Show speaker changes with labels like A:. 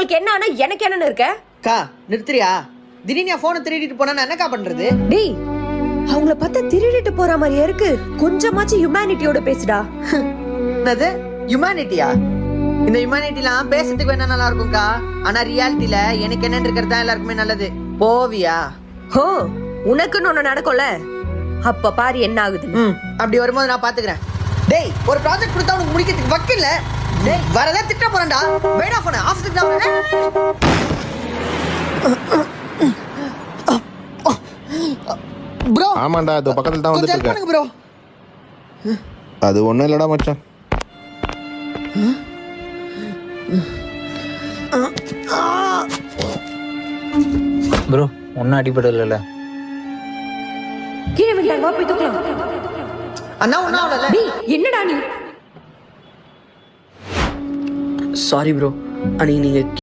A: உங்களுக்கு என்ன ஆனா எனக்கு என்னன்னு இருக்க?
B: கா நிறுத்துறியா? திடீர்னு என் போனை திருடிட்டு போனா நான் என்னக்கா பண்றது?
A: டேய், அவங்கள பார்த்தா திருடிட்டு போற மாதிரியா இருக்கு. கொஞ்சமாச்சும் ஹியூமனிட்டியோட பேசுடா.
B: என்னது ஹியூமனிட்டியா? இந்த ஹியூமனிட்டிலாம் பேசுறதுக்கு வேணா நல்லா இருக்கும்க்கா. ஆனா ரியாலிட்டியில எனக்கு என்னன்னு இருக்கிறது தான் எல்லாருக்குமே நல்லது. போவியா?
A: ஹோ, உனக்குன்னு ஒண்ணு நடக்கும்ல, அப்ப பாரு என்ன ஆகுது.
B: அப்படி வரும்போது நான் பாத்துக்கிறேன். டேய், ஒரு ப்ராஜெக்ட் கொடுத்தா உனக்கு முடிக்கிறதுக்கு வக்கில்ல. டேய், வரதா திட்ட போறேன்டா. வேடா போன ஆஃபீஸ்க்கு தான் வரேன். ப்ரோ
C: ஆமாண்டா, அது பக்கத்துல தான் வந்துட்டு
B: கொஞ்சம்
C: இருக்க.
B: ப்ரோ
C: அது ஒண்ணும் இல்லடா மச்சான்.
D: ப்ரோ ஒன்னும் அடிபடல.
A: கீழே விட்டாங்க, வா போய் தூக்கலாம்.
B: அண்ணா ஒன்னும் ஆகல.
A: டேய், என்னடா நீ?
B: சாரி ப்ரோ, அன்னைக்கு நீங்க